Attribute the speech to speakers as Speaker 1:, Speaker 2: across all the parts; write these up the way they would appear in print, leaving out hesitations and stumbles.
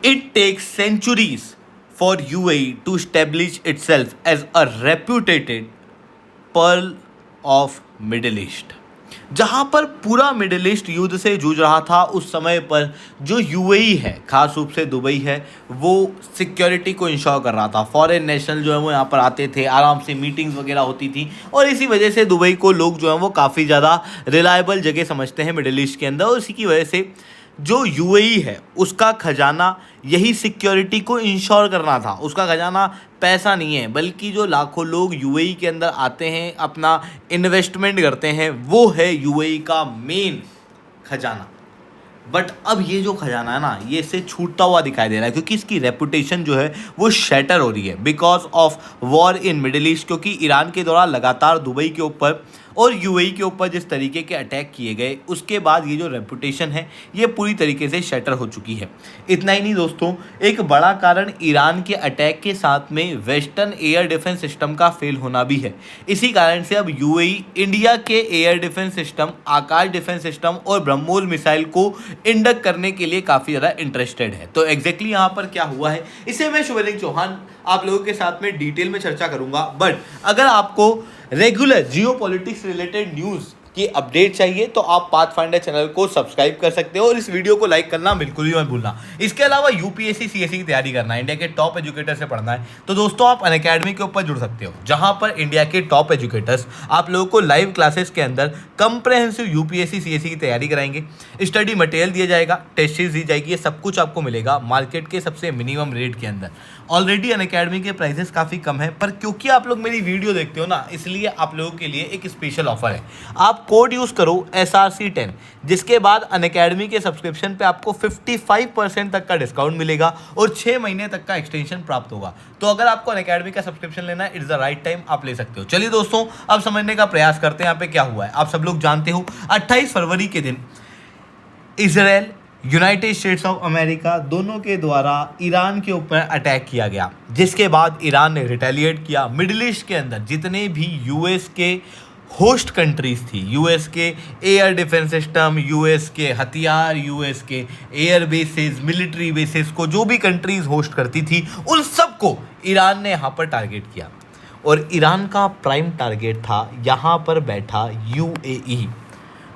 Speaker 1: It takes centuries for UAE to establish itself as a reputed pearl of middle east. जहां पर पूरा middle east युद्ध से जूझ रहा था उस समय पर जो यूएई है, खास रूप से दुबई है, वो सिक्योरिटी को इंश्योर कर रहा था। फॉरेन नेशनल जो है वो यहाँ पर आते थे, आराम से मीटिंग्स वगैरह होती थी, और इसी वजह से दुबई को लोग जो है वो काफ़ी ज़्यादा रिलायबल जगह समझते हैं मिडिल ईस्ट के अंदर। और इसी की वजह से जो यूएई है उसका खजाना यही सिक्योरिटी को इंश्योर करना था। उसका खजाना पैसा नहीं है, बल्कि जो लाखों लोग यूएई के अंदर आते हैं, अपना इन्वेस्टमेंट करते हैं, वो है यूएई का मेन खजाना। बट अब ये जो खजाना है ना, ये इससे छूटता हुआ दिखाई दे रहा है, क्योंकि इसकी रेपुटेशन जो है वो शैटर हो रही है because of war in middle east. क्योंकि ईरान के द्वारा लगातार दुबई के ऊपर और यूएई के ऊपर जिस तरीके के अटैक किए गए, उसके बाद ये जो रेपुटेशन है ये पूरी तरीके से शैटर हो चुकी है। इतना ही नहीं दोस्तों, एक बड़ा कारण ईरान के अटैक के साथ में वेस्टर्न एयर डिफेंस सिस्टम का फेल होना भी है। इसी कारण से अब यूएई इंडिया के एयर डिफेंस सिस्टम, आकाश डिफेंस सिस्टम और ब्रह्मोस मिसाइल को इंडक्ट करने के लिए काफ़ी ज़्यादा इंटरेस्टेड है। तो एग्जैक्टली यहाँ पर क्या हुआ है, इसे मैं शुभलिंग चौहान आप लोगों के साथ में डिटेल में चर्चा करूंगा। बट अगर आपको रेगुलर जियोपॉलिटिक्स रिलेटेड न्यूज़ की अपडेट चाहिए तो आप पाथफाइंडर चैनल को सब्सक्राइब कर सकते हो, और इस वीडियो को लाइक करना बिल्कुल भी मत भूलना। इसके अलावा यूपीएससी सीएससी की तैयारी करना है, इंडिया के टॉप एजुकेटर से पढ़ना है, तो दोस्तों आप अनअकैडमी के ऊपर जुड़ सकते हो, जहां पर इंडिया के टॉप एजुकेटर्स आप लोगों को लाइव क्लासेस के अंदर कंप्रहेंसिव यूपीएससी सीएससी की तैयारी कराएंगे। स्टडी मटेरियल दिया जाएगा, टेस्ट सीरीज दी जाएगी, ये सब कुछ आपको मिलेगा मार्केट के सबसे मिनिमम रेट के अंदर। ऑलरेडी अनअकैडमी के प्राइसेस काफ़ी कम है, पर क्योंकि आप लोग मेरी वीडियो देखते हो ना, इसलिए आप लोगों के लिए एक स्पेशल ऑफर है। आप कोड यूज़ करो SRC10, जिसके बाद अनअकैडमी के सब्सक्रिप्शन पे आपको 55% तक का डिस्काउंट मिलेगा और 6 महीने तक का एक्सटेंशन प्राप्त होगा। तो अगर आपको अनअकैडमी का सब्सक्रिप्शन लेना है, इट्स द राइट टाइम, आप ले सकते हो। चलिए दोस्तों, अब समझने का प्रयास करते हैं यहाँ पे क्या हुआ है। आप सब लोग जानते हो 28 फरवरी के दिन Israel, United states of America दोनों के द्वारा ईरान के ऊपर अटैक किया गया, जिसके बाद ईरान ने रिटेलिएट किया। मिडिल ईस्ट के अंदर जितने भी यूएस के होस्ट कंट्रीज थी, यूएस के एयर डिफेंस सिस्टम, यूएस के हथियार, यूएस के एयर बेसिस, मिलिट्री बेसिस को जो भी कंट्रीज होस्ट करती थी, उन सबको ईरान ने यहाँ पर टारगेट किया। और ईरान का प्राइम टारगेट था यहाँ पर बैठा यूएई,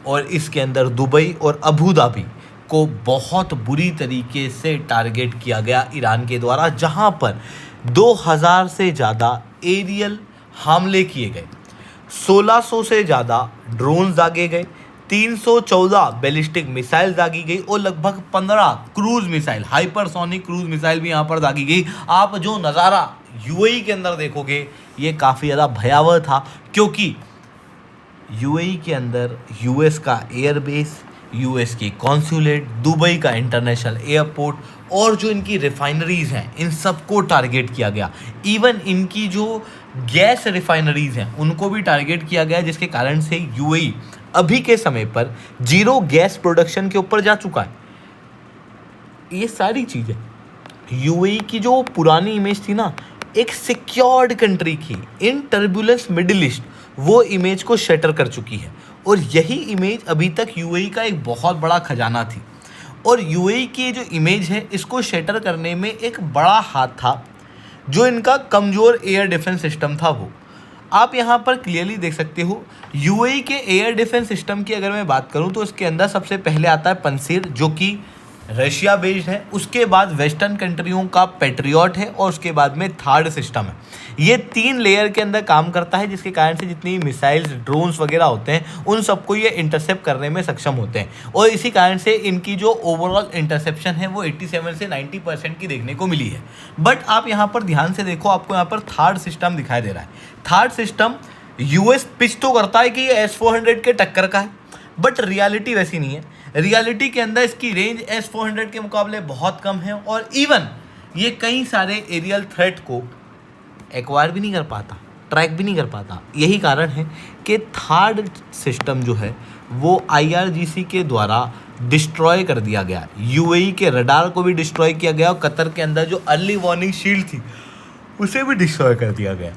Speaker 1: और इसके अंदर दुबई और अबू धाबी को बहुत बुरी तरीके से टारगेट किया गया ईरान के द्वारा, जहां पर 2000 से ज़्यादा एरियल हमले किए गए, 1600 से ज़्यादा ड्रोन दागे गए, 314 बैलिस्टिक मिसाइल दागी गई, और लगभग 15 cruise missile, hypersonic cruise missile भी यहाँ पर दागी गई। आप जो नज़ारा यूएई के अंदर देखोगे ये काफ़ी ज़्यादा भयावह था, क्योंकि यूएई के अंदर यूएस का एयरबेस, यूएस की कॉन्सुलेट, दुबई का इंटरनेशनल एयरपोर्ट और जो इनकी रिफाइनरीज़ हैं, इन सबको टारगेट किया गया। इवन इनकी जो गैस रिफाइनरीज़ हैं उनको भी टारगेट किया गया, जिसके कारण से यूएई अभी के समय पर जीरो गैस प्रोडक्शन के ऊपर जा चुका है। ये सारी चीज़ें यूएई की जो पुरानी इमेज थी ना, एक सिक्योर्ड कंट्री की इन टर्बुलेंस मिडिल ईस्ट, वो इमेज को शटर कर चुकी है। और यही इमेज अभी तक यूएई का एक बहुत बड़ा खजाना थी, और यूएई की जो इमेज है इसको शटर करने में एक बड़ा हाथ था जो इनका कमज़ोर एयर डिफेंस सिस्टम था। वो आप यहाँ पर क्लियरली देख सकते हो। यूएई के एयर डिफेंस सिस्टम की अगर मैं बात करूँ तो इसके अंदर सबसे पहले आता है पंसीर, जो कि रशिया बेस्ड है, उसके बाद वेस्टर्न कंट्रियों का पैट्रियट है, और उसके बाद में थर्ड सिस्टम है। ये 3 लेयर के अंदर काम करता है, जिसके कारण से जितनी मिसाइल्स, ड्रोन्स वगैरह होते हैं उन सबको ये इंटरसेप्ट करने में सक्षम होते हैं। और इसी कारण से इनकी जो ओवरऑल इंटरसेप्शन है वो 87 से 90% की देखने को मिली है। बट आप यहाँ पर ध्यान से देखो, आपको यहाँ पर थर्ड सिस्टम दिखाई दे रहा है। थर्ड सिस्टम यूएस पिच तो करता है कि ये S-400 के टक्कर का है, बट रियलिटी वैसी नहीं है। रियलिटी के अंदर इसकी रेंज S-400 के मुकाबले बहुत कम है, और इवन ये कई सारे एरियल थ्रेट को एक्वायर भी नहीं कर पाता, ट्रैक भी नहीं कर पाता। यही कारण है कि थर्ड सिस्टम जो है वो IRGC के द्वारा डिस्ट्रॉय कर दिया गया। यूएई के रडार को भी डिस्ट्रॉय किया गया, और कतर के अंदर जो अर्ली वार्निंग शील्ड थी उसे भी डिस्ट्रॉय कर दिया गया,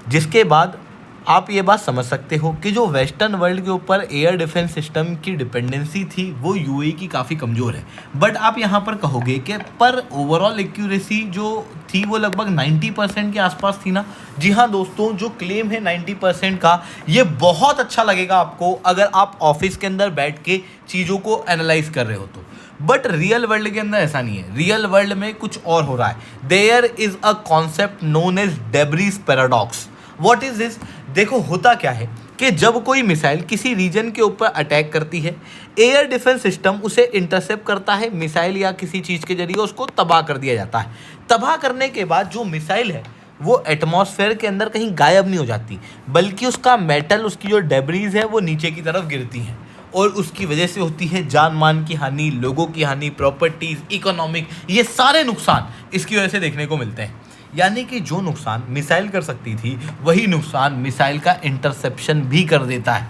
Speaker 1: जिसके बाद आप ये बात समझ सकते हो कि जो वेस्टर्न वर्ल्ड के ऊपर एयर डिफेंस सिस्टम की डिपेंडेंसी थी वो यूएई की काफ़ी कमज़ोर है। बट आप यहाँ पर कहोगे कि पर ओवरऑल एक्यूरेसी जो थी वो लगभग 90% के आसपास थी ना। जी हाँ दोस्तों, जो क्लेम है 90% का, ये बहुत अच्छा लगेगा आपको अगर आप ऑफिस के अंदर बैठ के चीज़ों को एनालाइज कर रहे हो तो। बट रियल वर्ल्ड के अंदर ऐसा नहीं है। रियल वर्ल्ड में कुछ और हो रहा है। There is a concept known as debris paradox. What is this? देखो होता क्या है कि जब कोई मिसाइल किसी रीजन के ऊपर अटैक करती है, एयर डिफेंस सिस्टम उसे इंटरसेप्ट करता है, मिसाइल या किसी चीज़ के जरिए उसको तबाह कर दिया जाता है। तबाह करने के बाद जो मिसाइल है वो एटमॉस्फेयर के अंदर कहीं गायब नहीं हो जाती, बल्कि उसका मेटल, उसकी जो डेब्रीज है वो नीचे की तरफ गिरती हैं और उसकी वजह से होती है जान मान की हानि, लोगों की हानि, प्रॉपर्टीज़, इकोनॉमिक, ये सारे नुकसान इसकी वजह से देखने को मिलते हैं। यानी कि जो नुकसान मिसाइल कर सकती थी वही नुकसान मिसाइल का इंटरसेप्शन भी कर देता है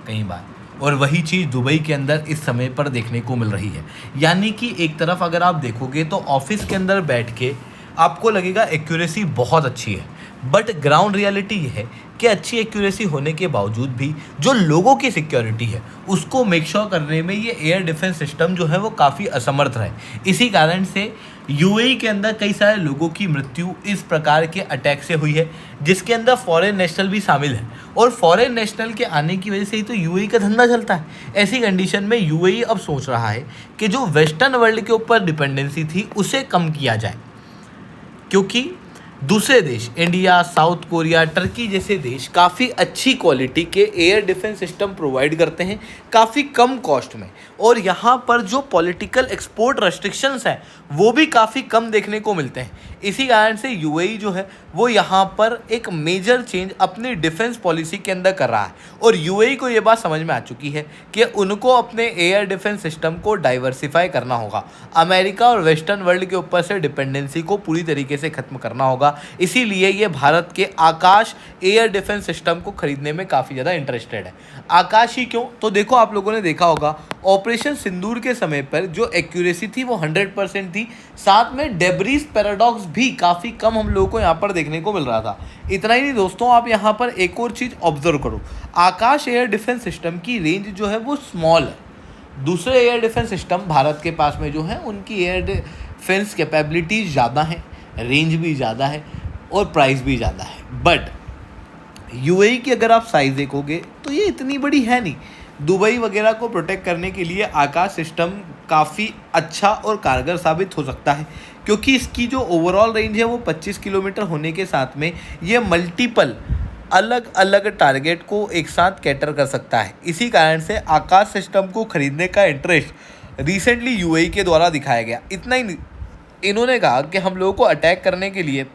Speaker 1: कई बार। और वही चीज़ दुबई के अंदर इस समय पर देखने को मिल रही है। यानी कि एक तरफ अगर आप देखोगे तो ऑफिस के अंदर बैठ के आपको लगेगा एक्यूरेसी बहुत अच्छी है, बट ग्राउंड रियलिटी ये है कि अच्छी एक्यूरेसी होने के बावजूद भी जो लोगों की सिक्योरिटी है उसको मेक श्योर करने में ये एयर डिफेंस सिस्टम जो है वो काफ़ी असमर्थ रहे। इसी कारण से यूएई के अंदर कई सारे लोगों की मृत्यु इस प्रकार के अटैक से हुई है, जिसके अंदर फॉरेन नेशनल भी शामिल है। और फॉरेन नेशनल के आने की वजह से ही तो यूएई का धंधा चलता है। ऐसी कंडीशन में यूएई अब सोच रहा है कि जो वेस्टर्न वर्ल्ड के ऊपर डिपेंडेंसी थी उसे कम किया जाए, क्योंकि दूसरे देश इंडिया, साउथ कोरिया, टर्की जैसे देश काफ़ी अच्छी क्वालिटी के एयर डिफेंस सिस्टम प्रोवाइड करते हैं काफ़ी कम कॉस्ट में। और यहाँ पर जो पॉलिटिकल एक्सपोर्ट रेस्ट्रिक्शंस हैं वो भी काफ़ी कम देखने को मिलते हैं। इसी कारण से यूएई जो है वो यहाँ पर एक मेजर चेंज अपनी डिफेंस पॉलिसी के अंदर कर रहा है। और यूएई को ये बात समझ में आ चुकी है कि उनको अपने एयर डिफेंस सिस्टम को डाइवर्सिफाई करना होगा। अमेरिका और वेस्टर्न वर्ल्ड के ऊपर से डिपेंडेंसी को पूरी तरीके से ख़त्म करना होगा। इसीलिए ये भारत के आकाश एयर डिफेंस सिस्टम को खरीदने में काफ़ी ज़्यादा इंटरेस्टेड है। आकाश ही क्यों? तो देखो, आप लोगों ने देखा होगा ऑपरेशन सिंदूर के समय पर जो एक्यूरेसी थी वो 100% थी, साथ में डेब्रीज पैराडॉक्स भी काफ़ी कम हम लोगों को यहाँ पर देखने को मिल रहा था। इतना ही नहीं दोस्तों, आप यहाँ पर एक और चीज़ ऑब्जर्व करो। आकाश एयर डिफेंस सिस्टम की रेंज जो है वो स्मॉल है। दूसरे एयर डिफेंस सिस्टम भारत के पास में जो है उनकी एयर डिफेंस कैपेबिलिटीज ज़्यादा है, रेंज भी ज़्यादा है और प्राइस भी ज़्यादा है। बट यूएई की अगर आप साइज़ देखोगे तो ये इतनी बड़ी है नहीं। दुबई वगैरह को प्रोटेक्ट करने के लिए आकाश सिस्टम काफ़ी अच्छा और कारगर साबित हो सकता है, क्योंकि इसकी जो ओवरऑल रेंज है वो 25 किलोमीटर होने के साथ में ये मल्टीपल अलग अलग टारगेट को एक साथ कैटर कर सकता है। इसी कारण से आकाश सिस्टम को खरीदने का इंटरेस्ट रिसेंटली यूएई के द्वारा दिखाया गया। इतना ही नहीं, इन्होंने कहा कि हम लोगों को अटैक करने के लिए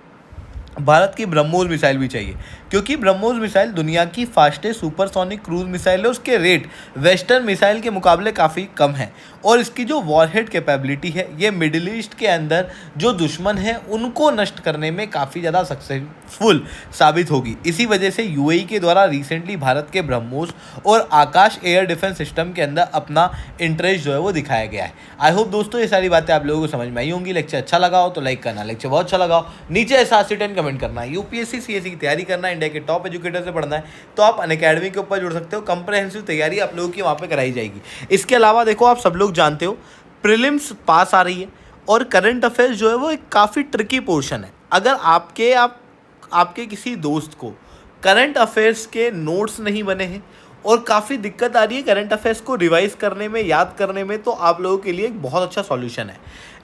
Speaker 1: भारत की ब्रह्मोस मिसाइल भी चाहिए, क्योंकि ब्रह्मोस मिसाइल दुनिया की फास्टेस्ट सुपरसोनिक क्रूज मिसाइल है। उसके रेट वेस्टर्न मिसाइल के मुकाबले काफ़ी कम है और इसकी जो वॉरहेड कैपेबिलिटी है ये मिडिल ईस्ट के अंदर जो दुश्मन है उनको नष्ट करने में काफ़ी ज़्यादा सक्सेसफुल साबित होगी। इसी वजह से यूएई के द्वारा रिसेंटली भारत के ब्रह्मोस और आकाश एयर डिफेंस सिस्टम के अंदर अपना इंटरेस्ट जो है वो दिखाया गया है। आई होप दोस्तों ये सारी बातें आप लोगों को समझ में आई होंगी। लेक्चर अच्छा लगा हो तो लाइक करना, लेक्चर बहुत अच्छा लगा हो नीचे 7 से 10 कमेंट करना है। यूपीएससी सीएससी की तैयारी करना है, इंडिया के टॉप एजुकेटर से पढ़ना है तो आप अनअकैडमी के ऊपर जुड़ सकते हो। कंप्रहेंसिव तैयारी आप लोगों की वहाँ पे कराई जाएगी। इसके अलावा देखो, आप सब लोग जानते हो प्रीलिम्स पास आ रही है और करंट अफेयर्स जो है वो एक काफ़ी ट्रिकी पोर्शन है। अगर आपके किसी दोस्त को करंट अफेयर्स के नोट्स नहीं बने हैं और काफ़ी दिक्कत आ रही है करंट अफेयर्स को रिवाइज करने में, याद करने में, तो आप लोगों के लिए एक बहुत अच्छा सॉल्यूशन है।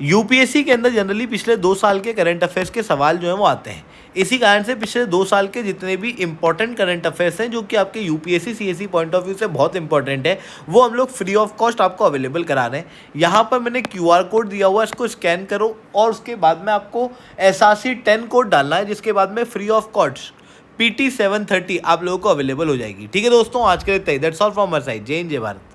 Speaker 1: यूपीएससी के अंदर जनरली पिछले 2 साल के करंट अफेयर्स के सवाल जो हैं वो आते हैं। इसी कारण से पिछले 2 साल के जितने भी इंपॉर्टेंट करंट अफेयर्स हैं जो कि आपके UPSC CSC point of view से बहुत इंपॉर्टेंट है, वो हम लोग फ्री ऑफ कॉस्ट आपको अवेलेबल करा रहे हैं। यहाँ पर मैंने QR कोड दिया हुआ है, इसको स्कैन करो और उसके बाद में आपको SRC 10 कोड डालना है, जिसके बाद में फ्री ऑफ कॉस्ट PT 730 आप लोगों को अवेलेबल हो जाएगी। ठीक है दोस्तों, आज के लिए that's all from my side. जय हिंद, जय भारत।